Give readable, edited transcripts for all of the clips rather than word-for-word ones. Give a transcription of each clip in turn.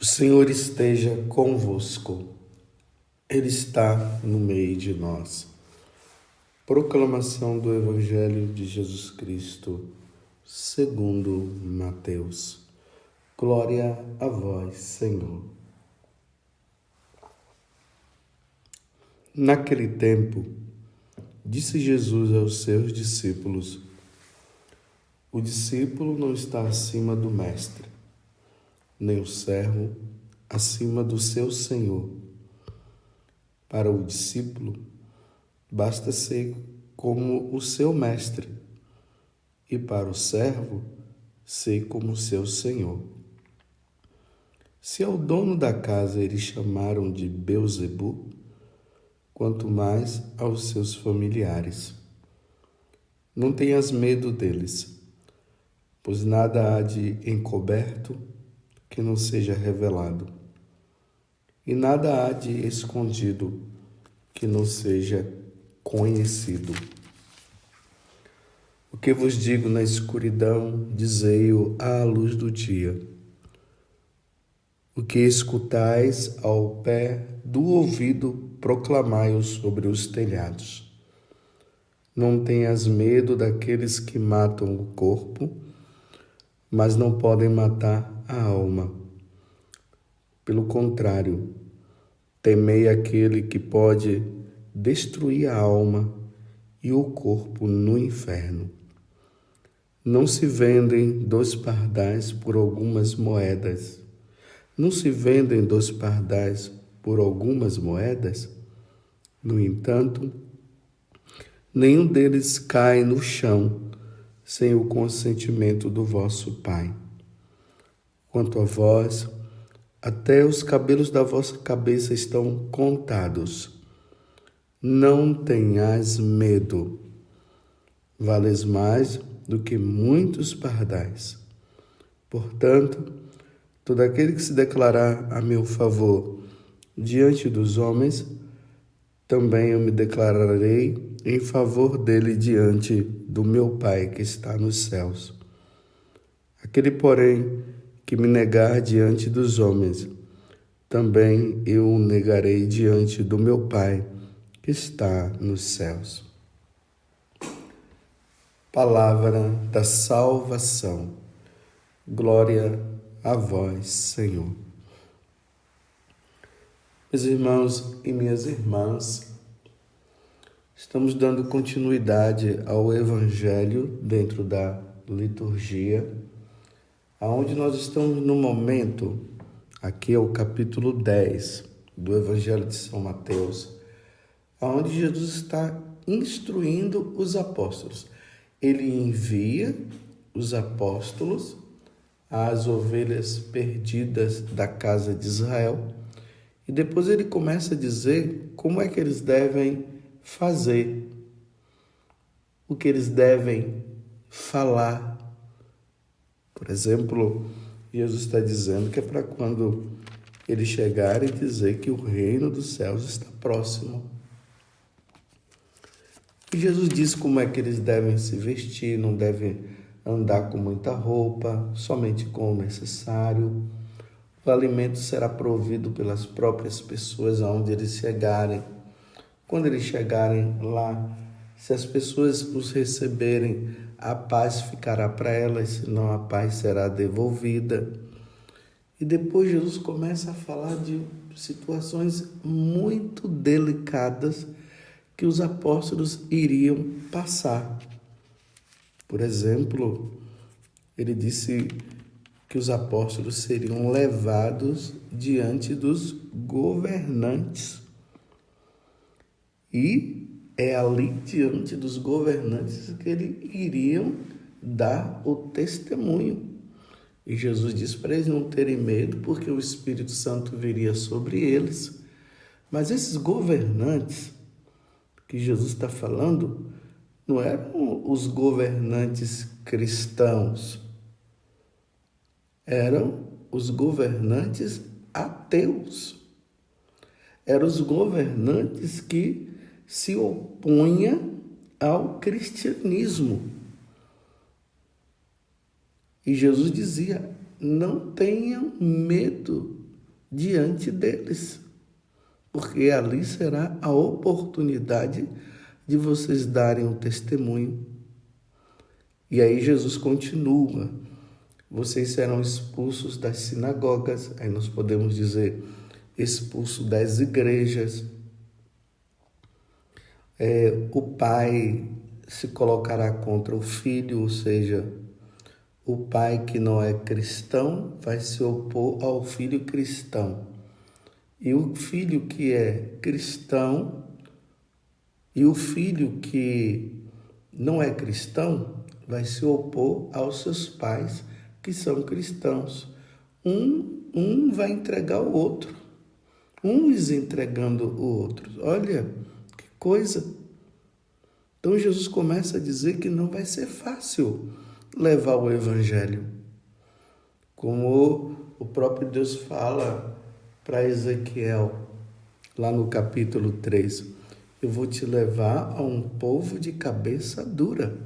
O Senhor esteja convosco, Ele está no meio de nós. Proclamação do Evangelho de Jesus Cristo, segundo Mateus. Glória a vós, Senhor. Naquele tempo, disse Jesus aos seus discípulos: o discípulo não está acima do mestre, nem o servo acima do seu senhor. Para o discípulo, basta ser como o seu mestre, e para o servo, ser como o seu senhor. Se ao dono da casa eles chamaram de Beelzebu, quanto mais aos seus familiares. Não tenhas medo deles, pois nada há de encoberto que não seja revelado, e nada há de escondido que não seja conhecido. O que vos digo na escuridão, dizei-o à luz do dia. O que escutais ao pé do ouvido, proclamai-o sobre os telhados. Não tenhas medo daqueles que matam o corpo, mas não podem matar a alma. Pelo contrário, temei aquele que pode destruir a alma e o corpo no inferno. Não se vendem 2 pardais por algumas moedas. Não se vendem 2 pardais por algumas moedas? No entanto, nenhum deles cai no chão sem o consentimento do vosso Pai. Quanto a vós, até os cabelos da vossa cabeça estão contados. Não tenhais medo. Vales mais do que muitos pardais. Portanto, todo aquele que se declarar a meu favor diante dos homens, também eu me declararei em favor dele diante do meu Pai que está nos céus. Aquele, porém, que me negar diante dos homens, também eu o negarei diante do meu Pai que está nos céus. Palavra da salvação. Glória a vós, Senhor. Meus irmãos e minhas irmãs, estamos dando continuidade ao Evangelho dentro da liturgia, aonde nós estamos no momento, aqui é o capítulo 10 do Evangelho de São Mateus, aonde Jesus está instruindo os apóstolos. Ele envia os apóstolos às ovelhas perdidas da casa de Israel e depois ele começa a dizer como é que eles devem fazer, o que eles devem falar. Por exemplo, Jesus está dizendo que é para quando eles chegarem dizer que o reino dos céus está próximo. E Jesus diz como é que eles devem se vestir, não devem andar com muita roupa, somente com o necessário. O alimento será provido pelas próprias pessoas aonde eles chegarem. Quando eles chegarem lá, se as pessoas os receberem, a paz ficará para elas, senão a paz será devolvida. E depois Jesus começa a falar de situações muito delicadas que os apóstolos iriam passar. Por exemplo, ele disse que os apóstolos seriam levados diante dos governantes. E é ali diante dos governantes que eles iriam dar o testemunho. E Jesus disse para eles não terem medo, porque o Espírito Santo viria sobre eles. Mas esses governantes que Jesus está falando não eram os governantes cristãos, eram os governantes ateus. Eram os governantes que se opunham ao cristianismo. E Jesus dizia, não tenham medo diante deles, porque ali será a oportunidade de vocês darem um testemunho. E aí Jesus continua: vocês serão expulsos das sinagogas, aí nós podemos dizer expulsos das igrejas. O pai se colocará contra o filho, ou seja, o pai que não é cristão vai se opor ao filho cristão. E o filho que é cristão e o filho que não é cristão vai se opor aos seus pais que são cristãos. Um vai entregar o outro, uns entregando o outro. Olha que coisa! Então Jesus começa a dizer que não vai ser fácil levar o evangelho. Como o próprio Deus fala para Ezequiel, lá no capítulo 3, eu vou te levar a um povo de cabeça dura.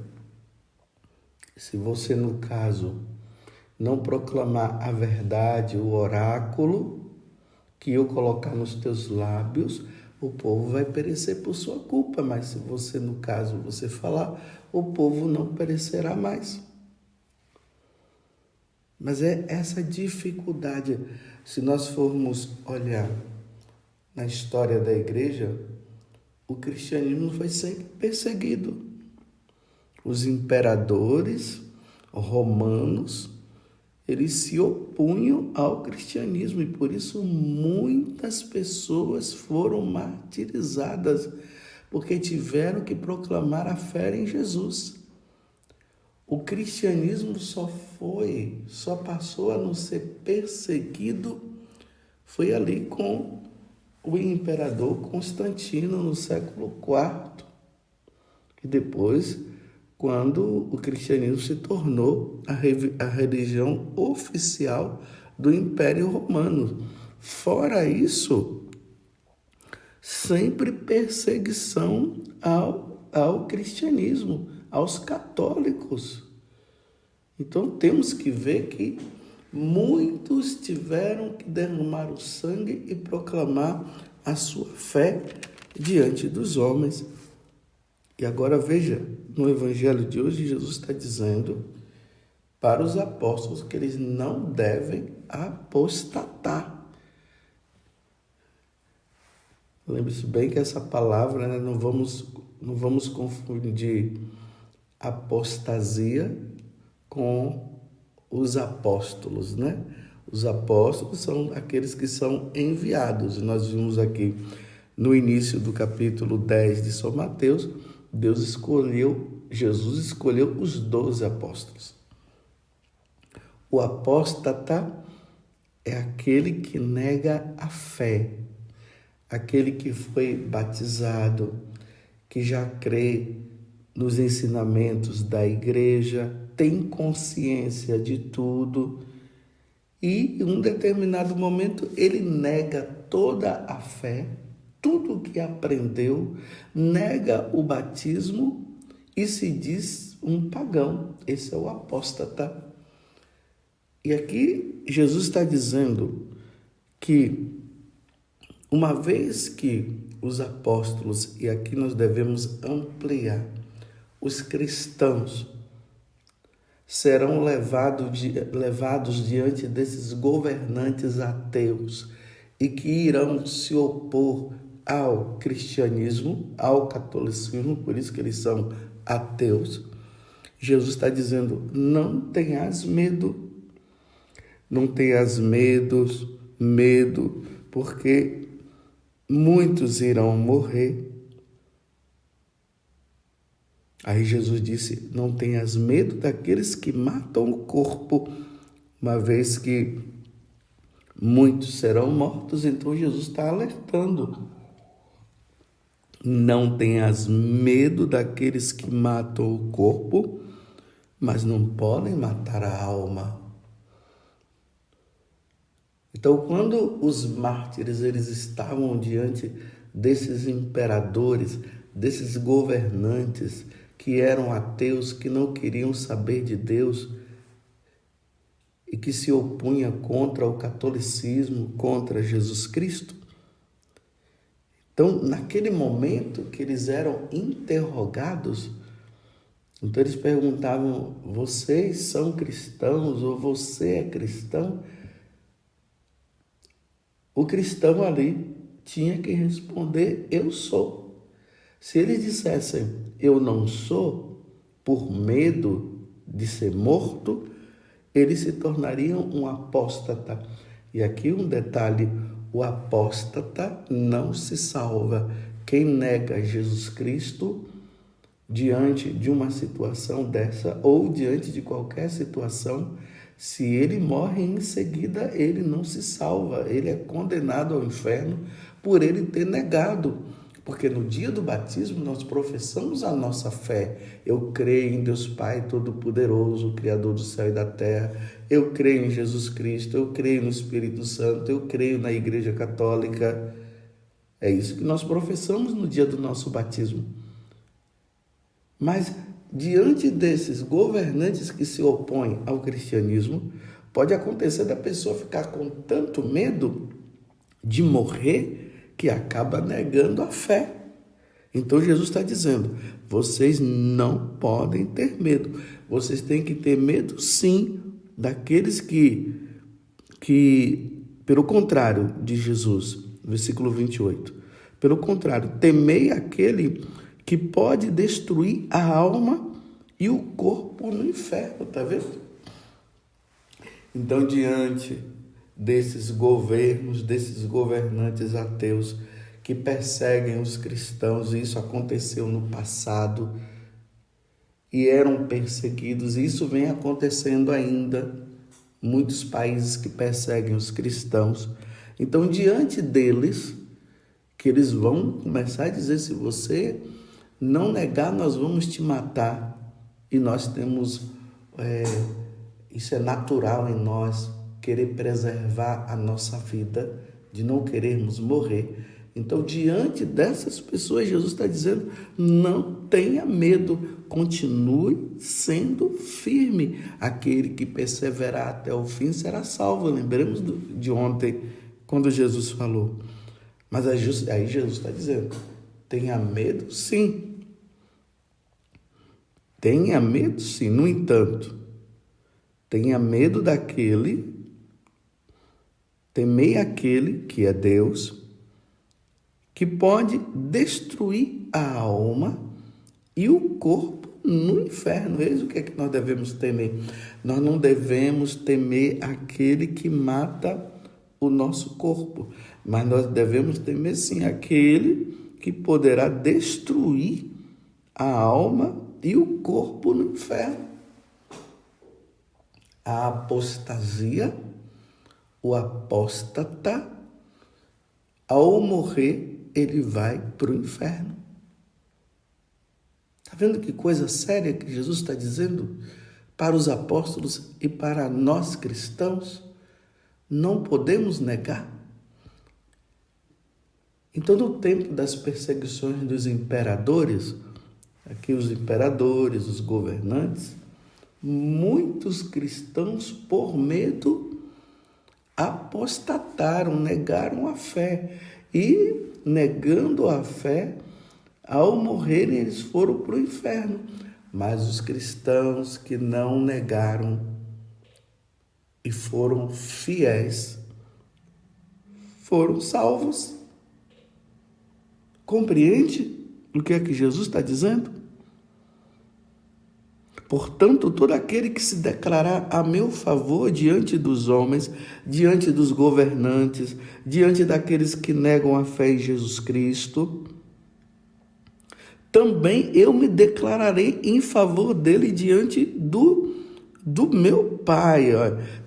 Se você, no caso, não proclamar a verdade, o oráculo que eu colocar nos teus lábios, o povo vai perecer por sua culpa. Mas se você, no caso, você falar, o povo não perecerá mais. Mas é essa dificuldade. Se nós formos olhar na história da igreja, o cristianismo foi sempre perseguido. Os imperadores romanos, eles se opunham ao cristianismo e por isso muitas pessoas foram martirizadas, porque tiveram que proclamar a fé em Jesus. O cristianismo só passou a não ser perseguido, foi ali com o imperador Constantino no século IV. E depois, quando o cristianismo se tornou a religião oficial do Império Romano. Fora isso, sempre perseguição ao cristianismo, aos católicos. Então temos que ver que muitos tiveram que derramar o sangue e proclamar a sua fé diante dos homens. E agora veja, no evangelho de hoje, Jesus está dizendo para os apóstolos que eles não devem apostatar. Lembre-se bem que essa palavra, né, não vamos confundir apostasia com os apóstolos, né? Os apóstolos são aqueles que são enviados. Nós vimos aqui no início do capítulo 10 de São Mateus, Jesus escolheu os 12 apóstolos. O apóstata é aquele que nega a fé, aquele que foi batizado, que já crê nos ensinamentos da igreja, tem consciência de tudo e, em um determinado momento, ele nega toda a fé, tudo o que aprendeu, nega o batismo e se diz um pagão. Esse é o apóstata. E aqui Jesus está dizendo que uma vez que os apóstolos, e aqui nós devemos ampliar, os cristãos serão levados diante desses governantes ateus e que irão se opor ao cristianismo, ao catolicismo, por isso que eles são ateus. Jesus está dizendo, não tenhas medo, não tenhas medo, porque muitos irão morrer. Aí Jesus disse, não tenhas medo daqueles que matam o corpo, uma vez que muitos serão mortos. Então Jesus está alertando. Não tenhas medo daqueles que matam o corpo, mas não podem matar a alma. Então, quando os mártires eles estavam diante desses imperadores, desses governantes que eram ateus, que não queriam saber de Deus, e que se opunha contra o catolicismo, contra Jesus Cristo. Então, naquele momento que eles eram interrogados, então eles perguntavam: vocês são cristãos ou você é cristão? O cristão ali tinha que responder: eu sou. Se eles dissessem: eu não sou, por medo de ser morto, eles se tornariam um apóstata. E aqui um detalhe: o apóstata não se salva. Quem nega Jesus Cristo diante de uma situação dessa ou diante de qualquer situação, se ele morre em seguida, ele não se salva, ele é condenado ao inferno por ele ter negado. Porque no dia do batismo nós professamos a nossa fé. Eu creio em Deus Pai Todo-Poderoso, Criador do céu e da terra. Eu creio em Jesus Cristo, eu creio no Espírito Santo, eu creio na Igreja Católica. É isso que nós professamos no dia do nosso batismo. Mas diante desses governantes que se opõem ao cristianismo, pode acontecer da pessoa ficar com tanto medo de morrer que acaba negando a fé. Então Jesus está dizendo: vocês não podem ter medo. Vocês têm que ter medo, sim, daqueles que pelo contrário de Jesus, versículo 28, pelo contrário, temei aquele que pode destruir a alma e o corpo no inferno, está vendo? Então, diante desses governos, desses governantes ateus que perseguem os cristãos, e isso aconteceu no passado, e eram perseguidos, e isso vem acontecendo ainda, muitos países que perseguem os cristãos. Então, diante deles, que eles vão começar a dizer: se você não negar, nós vamos te matar. E nós temos, isso é natural em nós, querer preservar a nossa vida, de não querermos morrer. Então, diante dessas pessoas, Jesus está dizendo: não tenha medo, continue sendo firme. Aquele que perseverar até o fim será salvo. Lembremos de ontem, quando Jesus falou. Mas aí Jesus está dizendo: tenha medo, sim. Tenha medo, sim. No entanto, tenha medo temei aquele que é Deus, que pode destruir a alma e o corpo no inferno. Eis o que é que nós devemos temer. Nós não devemos temer aquele que mata o nosso corpo, mas nós devemos temer, sim, aquele que poderá destruir a alma e o corpo no inferno. A apostasia, o apóstata, ao morrer, ele vai para o inferno. Está vendo que coisa séria que Jesus está dizendo para os apóstolos e para nós cristãos? Não podemos negar. Então, no tempo das perseguições dos imperadores, aqui os imperadores, os governantes, muitos cristãos, por medo, apostataram, negaram a fé. E, negando a fé, ao morrerem, eles foram para o inferno. Mas os cristãos que não negaram e foram fiéis, foram salvos. Compreende o que é que Jesus está dizendo? Portanto, todo aquele que se declarar a meu favor diante dos homens, diante dos governantes, diante daqueles que negam a fé em Jesus Cristo, também eu me declararei em favor dele diante do meu Pai.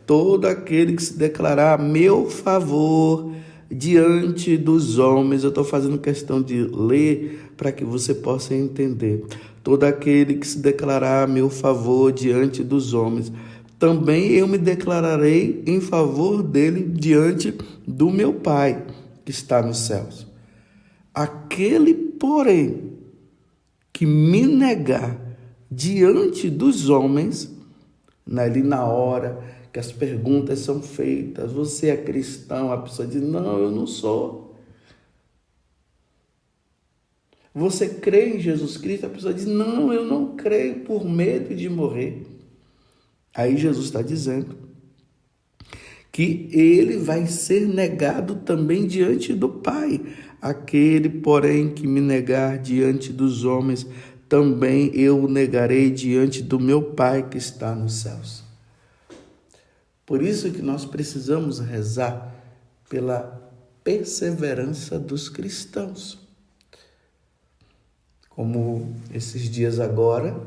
Todo aquele que se declarar a meu favor diante dos homens, eu estou fazendo questão de ler para que você possa entender. Todo aquele que se declarar a meu favor diante dos homens, também eu me declararei em favor dele diante do meu Pai que está nos céus. Aquele, porém, que me negar diante dos homens, ali na hora que as perguntas são feitas. Você é cristão? A pessoa diz, não, eu não sou. Você crê em Jesus Cristo? A pessoa diz, não, eu não creio, por medo de morrer. Aí Jesus está dizendo que ele vai ser negado também diante do Pai. Aquele, porém, que me negar diante dos homens, também eu o negarei diante do meu Pai que está nos céus. Por isso que nós precisamos rezar pela perseverança dos cristãos. Como esses dias agora,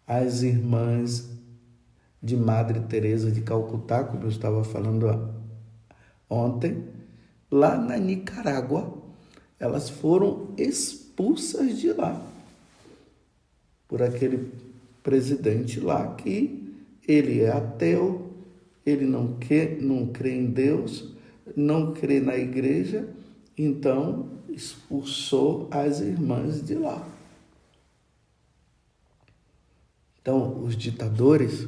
as irmãs de Madre Teresa de Calcutá, como eu estava falando ontem, lá na Nicarágua, elas foram expulsas de lá por aquele presidente lá que ele é ateu, ele não crê em Deus, não crê na igreja, então expulsou as irmãs de lá. Então, os ditadores,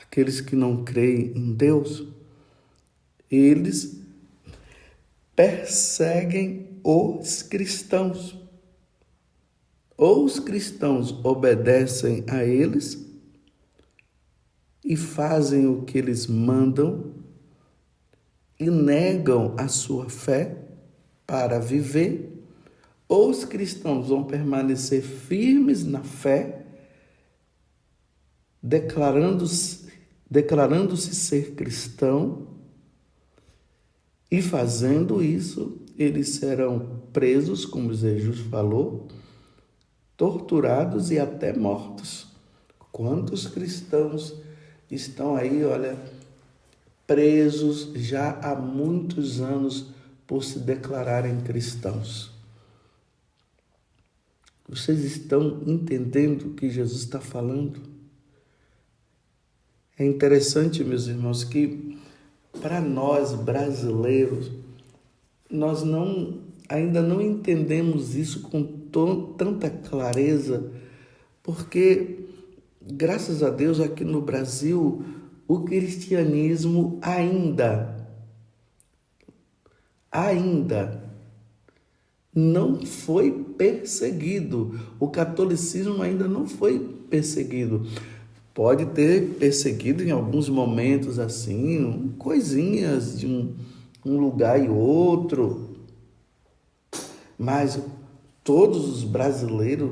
aqueles que não creem em Deus, eles perseguem os cristãos. Ou os cristãos obedecem a eles e fazem o que eles mandam e negam a sua fé para viver, ou os cristãos vão permanecer firmes na fé, declarando-se ser cristão, e fazendo isso, eles serão presos, como Jesus falou, torturados e até mortos. Quantos cristãos estão aí, olha, presos já há muitos anos por se declararem cristãos? Vocês estão entendendo o que Jesus está falando? É interessante, meus irmãos, que para nós brasileiros, nós ainda não entendemos isso com tanta clareza, porque, graças a Deus, aqui no Brasil, o cristianismo ainda não foi perseguido. O catolicismo ainda não foi perseguido. Pode ter perseguido em alguns momentos assim, coisinhas de um lugar e outro, mas todos os brasileiros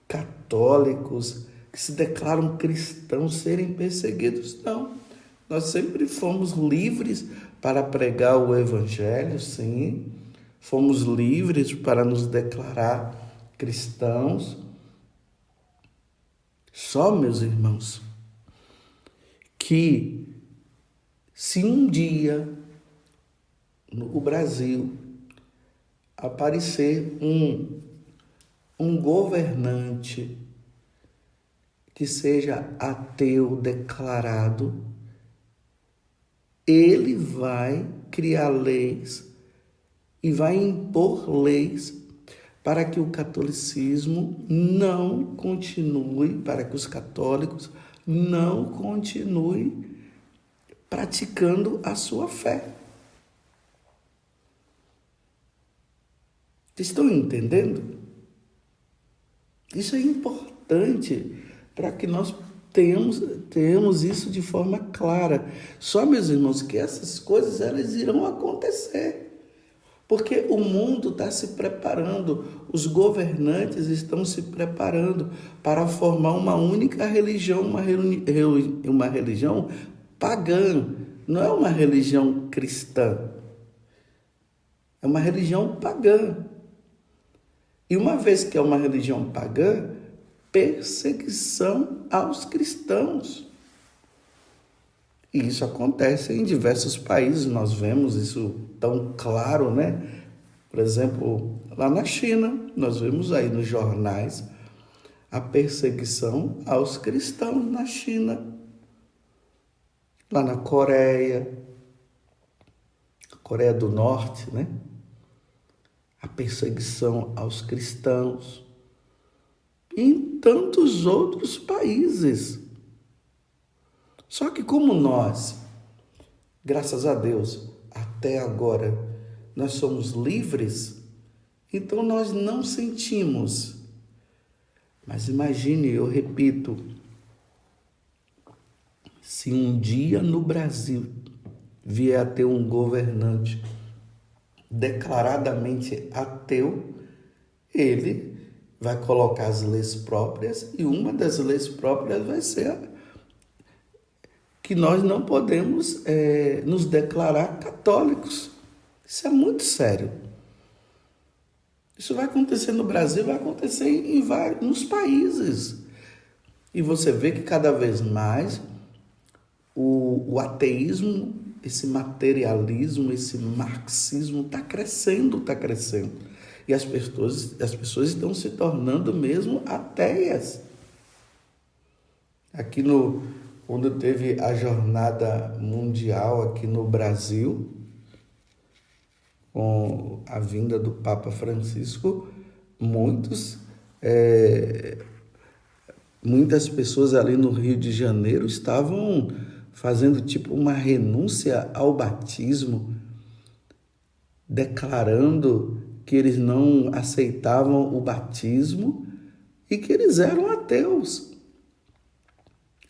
católicos que se declaram cristãos serem perseguidos, não. Nós sempre fomos livres para pregar o evangelho, sim. Fomos livres para nos declarar cristãos. Só, meus irmãos, que se um dia no Brasil aparecer um governante que seja ateu declarado, ele vai criar leis e vai impor leis para que o catolicismo não continue, para que os católicos não continuem praticando a sua fé. Vocês estão entendendo? Isso é importante para que nós tenhamos isso de forma clara. Só, meus irmãos, que essas coisas elas irão acontecer. Porque o mundo está se preparando, os governantes estão se preparando para formar uma única religião, uma religião pagã, não é uma religião cristã, é uma religião pagã. E uma vez que é uma religião pagã, perseguição aos cristãos. E isso acontece em diversos países, nós vemos isso tão claro, né? Por exemplo, lá na China, nós vemos aí nos jornais a perseguição aos cristãos na China. Lá na Coreia do Norte, né? A perseguição aos cristãos. E em tantos outros países. Só que como nós, graças a Deus, até agora, nós somos livres, então nós não sentimos. Mas imagine, eu repito, se um dia no Brasil vier a ter um governante declaradamente ateu, ele vai colocar as leis próprias e uma das leis próprias vai ser que nós não podemos nos declarar católicos. Isso é muito sério. Isso vai acontecer no Brasil, vai acontecer em vários países. E você vê que cada vez mais o ateísmo, esse materialismo, esse marxismo está crescendo, está crescendo. E as pessoas estão se tornando mesmo ateias. Aqui quando teve a jornada mundial aqui no Brasil, com a vinda do Papa Francisco, muitas pessoas ali no Rio de Janeiro estavam fazendo tipo uma renúncia ao batismo, declarando que eles não aceitavam o batismo e que eles eram ateus.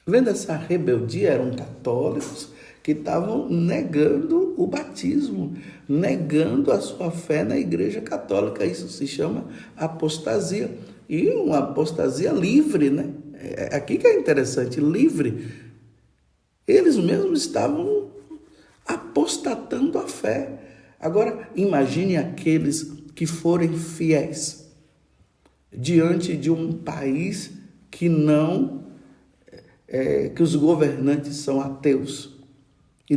Vendo essa rebeldia, eram católicos que estavam negando o batismo, negando a sua fé na Igreja Católica. Isso se chama apostasia. E uma apostasia livre, né? É aqui que é interessante, livre. Eles mesmos estavam apostatando a fé. Agora, imagine aqueles que forem fiéis diante de um país que que os governantes são ateus e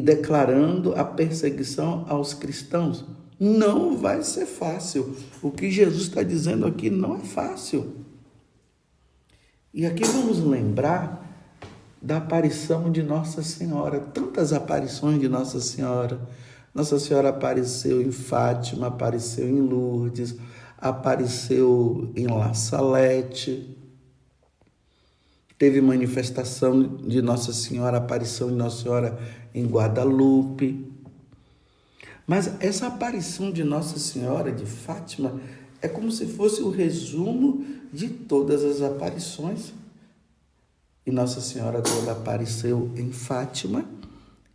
declarando a perseguição aos cristãos. Não vai ser fácil. O que Jesus está dizendo aqui não é fácil. E aqui vamos lembrar da aparição de Nossa Senhora, tantas aparições de Nossa Senhora. Nossa Senhora apareceu em Fátima, apareceu em Lourdes, apareceu em La Salete. Teve manifestação de Nossa Senhora, aparição de Nossa Senhora em Guadalupe. Mas essa aparição de Nossa Senhora de Fátima é como se fosse o resumo de todas as aparições. E Nossa Senhora, quando apareceu em Fátima,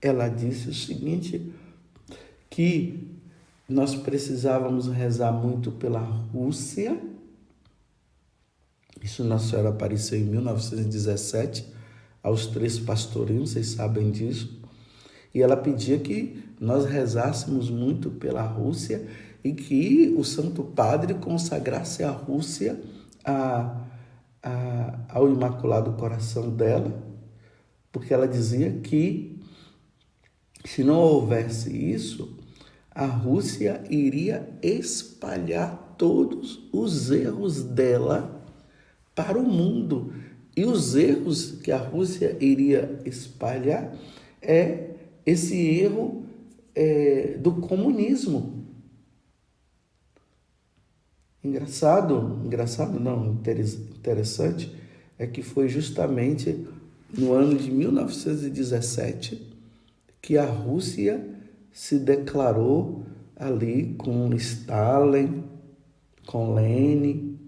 ela disse o seguinte, que nós precisávamos rezar muito pela Rússia. Isso Nossa Senhora apareceu em 1917, aos 3 pastorinhos, vocês sabem disso. E ela pedia que nós rezássemos muito pela Rússia e que o Santo Padre consagrasse a Rússia ao Imaculado Coração dela, porque ela dizia que se não houvesse isso, a Rússia iria espalhar todos os erros dela para o mundo. E os erros que a Rússia iria espalhar é esse erro do comunismo. Interessante é que foi justamente no ano de 1917 que a Rússia se declarou ali com Stalin, com Lenin,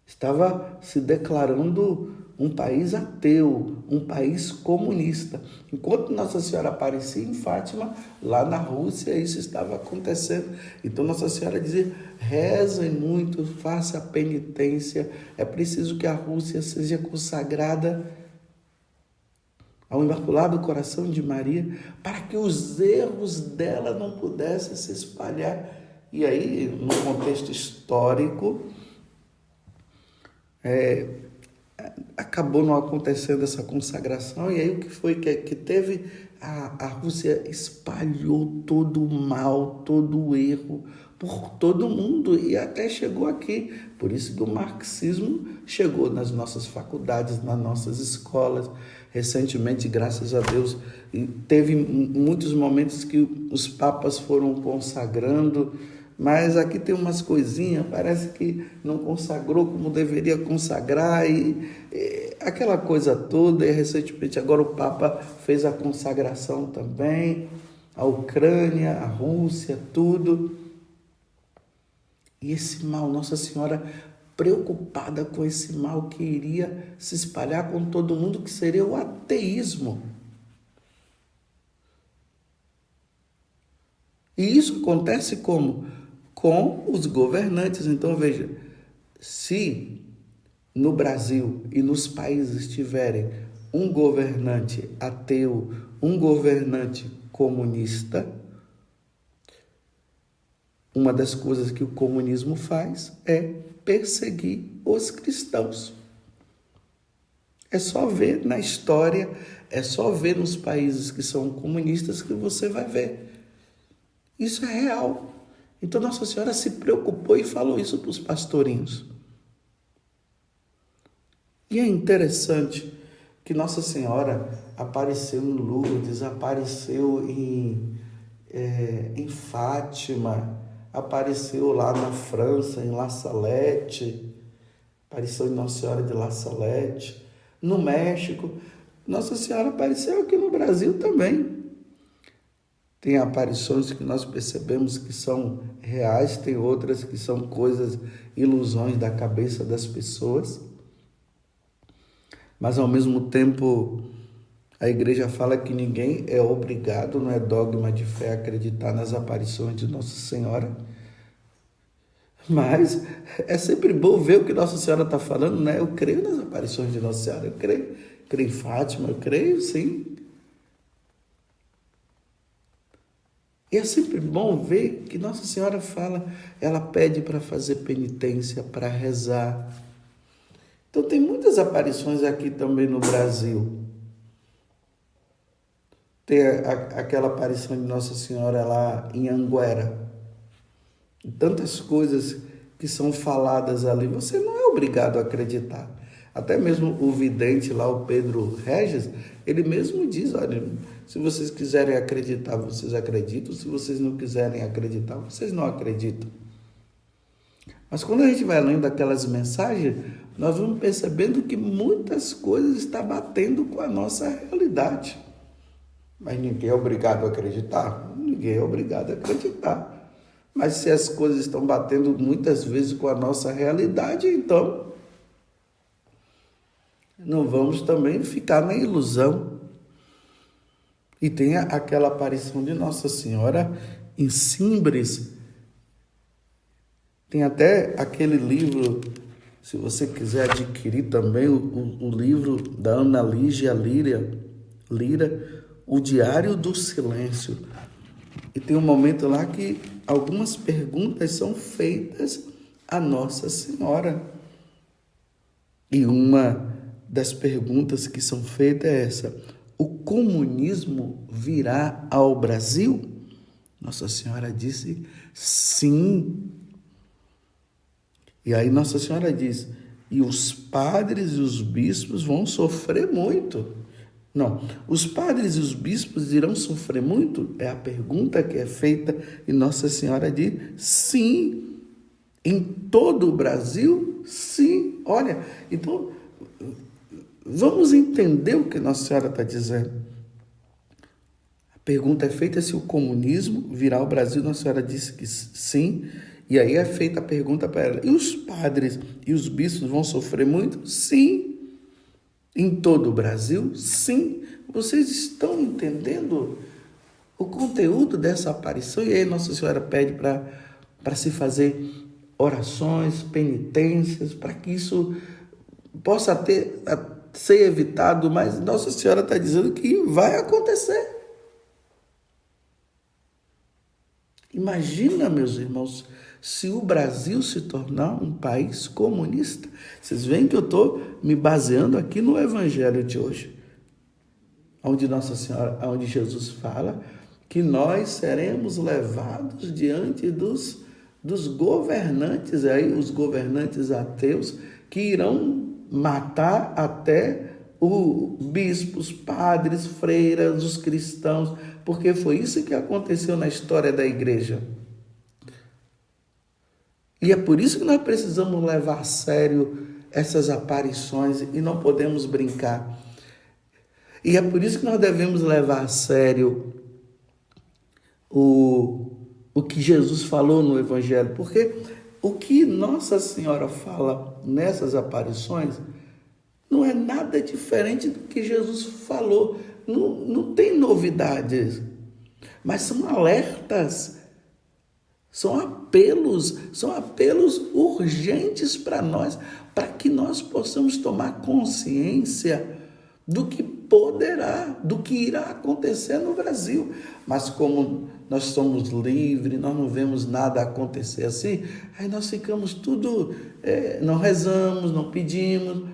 estava se declarando um país ateu, um país comunista. Enquanto Nossa Senhora aparecia em Fátima, lá na Rússia, isso estava acontecendo. Então Nossa Senhora dizia, rezem muito, faça a penitência, é preciso que a Rússia seja consagrada ao Imaculado Coração de Maria, para que os erros dela não pudessem se espalhar. E aí, no contexto histórico, acabou não acontecendo essa consagração, e aí o que foi que teve? A Rússia espalhou todo o mal, todo o erro por todo mundo e até chegou aqui. Por isso que o marxismo chegou nas nossas faculdades, nas nossas escolas. Recentemente, graças a Deus, teve muitos momentos que os papas foram consagrando, mas aqui tem umas coisinhas, parece que não consagrou como deveria consagrar, e aquela coisa toda, e recentemente agora o Papa fez a consagração também, a Ucrânia, a Rússia, tudo. E esse mal, Nossa Senhora preocupada com esse mal que iria se espalhar com todo mundo, que seria o ateísmo. E isso acontece como? Com os governantes. Então veja, se no Brasil e nos países tiverem um governante ateu, um governante comunista, uma das coisas que o comunismo faz é perseguir os cristãos. É só ver na história, é só ver nos países que são comunistas que você vai ver. Isso é real. Então Nossa Senhora se preocupou e falou isso para os pastorinhos. E é interessante que Nossa Senhora apareceu em Lourdes, apareceu em Fátima, apareceu lá na França, em La Salette, apareceu em Nossa Senhora de La Salette, no México. Nossa Senhora apareceu aqui no Brasil também. Tem aparições que nós percebemos que são reais, tem outras que são coisas, ilusões da cabeça das pessoas. Mas, ao mesmo tempo, a igreja fala que ninguém é obrigado, não é dogma de fé, a acreditar nas aparições de Nossa Senhora. Mas é sempre bom ver o que Nossa Senhora está falando, né? Eu creio nas aparições de Nossa Senhora, eu creio em Fátima, eu creio, sim. E é sempre bom ver que Nossa Senhora fala, ela pede para fazer penitência, para rezar. Então tem muitas aparições aqui também no Brasil. Tem aquela aparição de Nossa Senhora lá em Anguera. E tantas coisas que são faladas ali, você não é obrigado a acreditar. Até mesmo o vidente lá, o Pedro Regis, ele mesmo diz, olha, se vocês quiserem acreditar, vocês acreditam, se vocês não quiserem acreditar, vocês não acreditam. Mas quando a gente vai lendo aquelas mensagens, nós vamos percebendo que muitas coisas estão batendo com a nossa realidade. Mas ninguém é obrigado a acreditar, ninguém é obrigado a acreditar. Mas se as coisas estão batendo muitas vezes com a nossa realidade, então não vamos também ficar na ilusão. E tem aquela aparição de Nossa Senhora em Simbres. Tem até aquele livro, se você quiser adquirir também, o livro da Ana Lígia Lira, O Diário do Silêncio. E tem um momento lá que algumas perguntas são feitas a Nossa Senhora. E uma das perguntas que são feitas é essa: o comunismo virá ao Brasil? Nossa Senhora disse sim. E aí Nossa Senhora diz, e os padres e os bispos vão sofrer muito. Não, os padres e os bispos irão sofrer muito? É a pergunta que é feita e Nossa Senhora diz sim. Em todo o Brasil, sim. Olha, então, vamos entender o que Nossa Senhora está dizendo. A pergunta é feita se o comunismo virá ao Brasil. Nossa Senhora disse que sim. E aí é feita a pergunta para ela, e os padres e os bispos vão sofrer muito? Sim. Em todo o Brasil? Sim. Vocês estão entendendo o conteúdo dessa aparição? E aí Nossa Senhora pede para se fazer orações, penitências, para que isso possa ser evitado, mas Nossa Senhora está dizendo que vai acontecer. Imagina, meus irmãos, se o Brasil se tornar um país comunista. Vocês veem que eu estou me baseando aqui no Evangelho de hoje, onde Nossa Senhora, onde Jesus fala que nós seremos levados diante dos governantes, aí os governantes ateus, que irão matar até os bispos, padres, freiras, os cristãos, porque foi isso que aconteceu na história da igreja. E é por isso que nós precisamos levar a sério essas aparições e não podemos brincar. E é por isso que nós devemos levar a sério o que Jesus falou no Evangelho, porque o que Nossa Senhora fala nessas aparições não é nada diferente do que Jesus falou. Não tem novidades, mas são alertas, são apelos urgentes para nós, para que nós possamos tomar consciência do que poderá, do que irá acontecer no Brasil. Mas como nós somos livres, nós não vemos nada acontecer assim, aí nós ficamos não rezamos, não pedimos,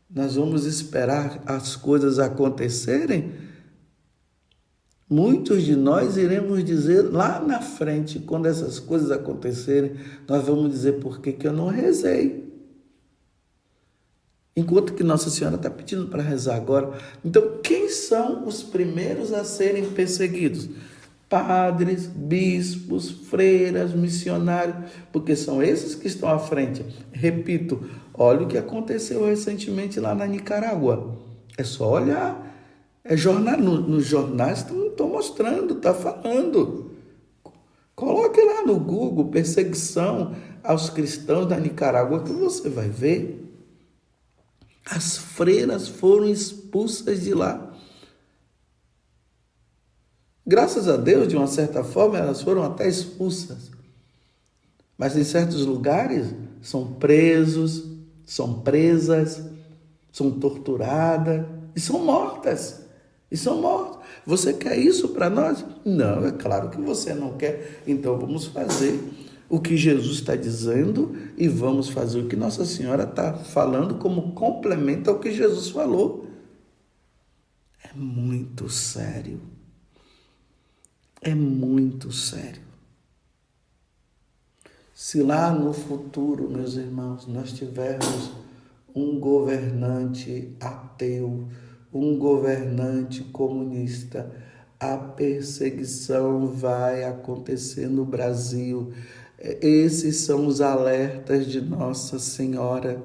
nós vamos esperar as coisas acontecerem. Muitos de nós iremos dizer lá na frente, quando essas coisas acontecerem, nós vamos dizer por que eu não rezei. Enquanto que Nossa Senhora está pedindo para rezar agora. Então, quem são os primeiros a serem perseguidos? Padres, bispos, freiras, missionários, porque são esses que estão à frente. Repito, olha o que aconteceu recentemente lá na Nicarágua. É só olhar. Nos jornais estão mostrando, está falando. Coloque lá no Google perseguição aos cristãos da Nicarágua que você vai ver. As freiras foram expulsas de lá. Graças a Deus, de uma certa forma, elas foram até expulsas. Mas em certos lugares são presos, são presas, são torturadas e são mortas. Você quer isso para nós? Não, é claro que você não quer. Então vamos fazer o que Jesus está dizendo e vamos fazer o que Nossa Senhora está falando como complemento ao que Jesus falou. É muito sério. É muito sério. Se lá no futuro, meus irmãos, nós tivermos um governante ateu, um governante comunista, a perseguição vai acontecer no Brasil. Esses são os alertas de Nossa Senhora.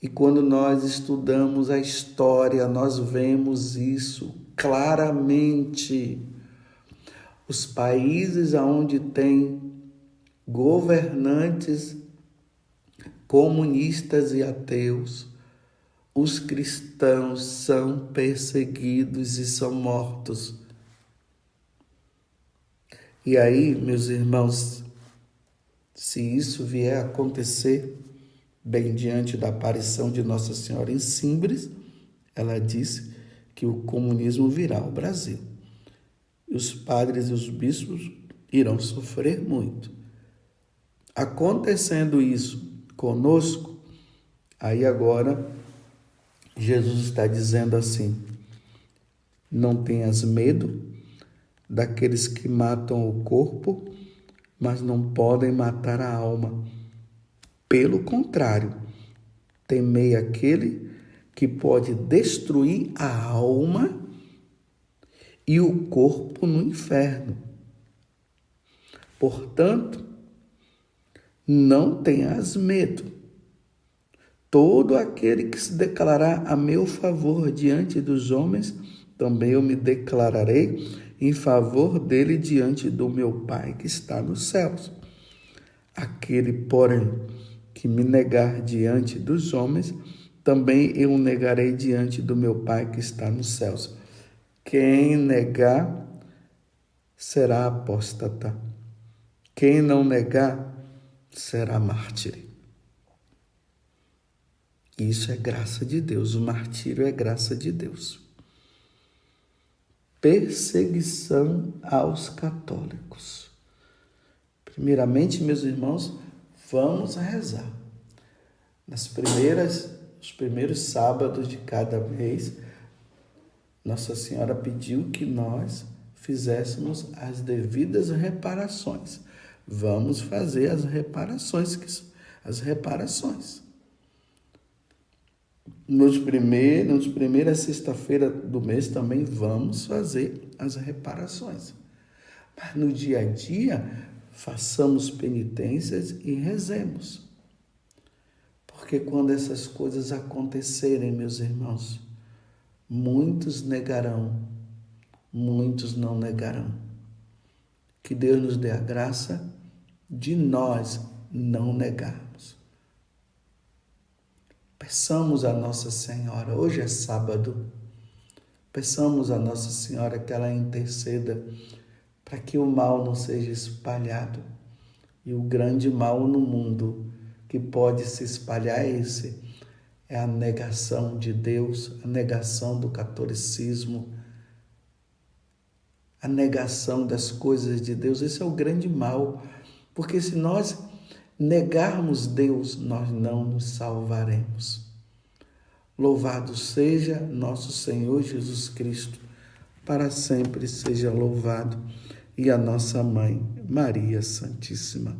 E quando nós estudamos a história, nós vemos isso claramente. Os países onde tem governantes comunistas e ateus, os cristãos são perseguidos e são mortos. E aí, meus irmãos, se isso vier a acontecer, bem diante da aparição de Nossa Senhora em Simbres, ela disse que o comunismo virá ao Brasil. E os padres e os bispos irão sofrer muito. Acontecendo isso conosco, aí agora Jesus está dizendo assim: não tenhas medo daqueles que matam o corpo, mas não podem matar a alma. Pelo contrário, temei aquele que pode destruir a alma e o corpo no inferno. Portanto, não tenhas medo. Todo aquele que se declarar a meu favor diante dos homens, também eu me declararei em favor dele diante do meu Pai que está nos céus. Aquele, porém, que me negar diante dos homens, também eu o negarei diante do meu Pai que está nos céus. Quem negar será apóstata. Quem não negar será mártir. Isso é graça de Deus. O martírio é graça de Deus. Perseguição aos católicos. Primeiramente, meus irmãos, vamos rezar. Os primeiros sábados de cada mês, Nossa Senhora pediu que nós fizéssemos as devidas reparações. Vamos fazer as reparações. Nos primeiras sexta-feira do mês também vamos fazer as reparações. Mas no dia a dia, façamos penitências e rezemos. Porque quando essas coisas acontecerem, meus irmãos, muitos negarão, muitos não negarão. Que Deus nos dê a graça de nós não negarmos. Peçamos a Nossa Senhora, hoje é sábado, peçamos a Nossa Senhora que ela interceda para que o mal não seja espalhado. E o grande mal no mundo que pode se espalhar é a negação de Deus, a negação do catolicismo, a negação das coisas de Deus. Esse é o grande mal, porque se nós negarmos Deus, nós não nos salvaremos. Louvado seja nosso Senhor Jesus Cristo, para sempre seja louvado, e a nossa Mãe, Maria Santíssima.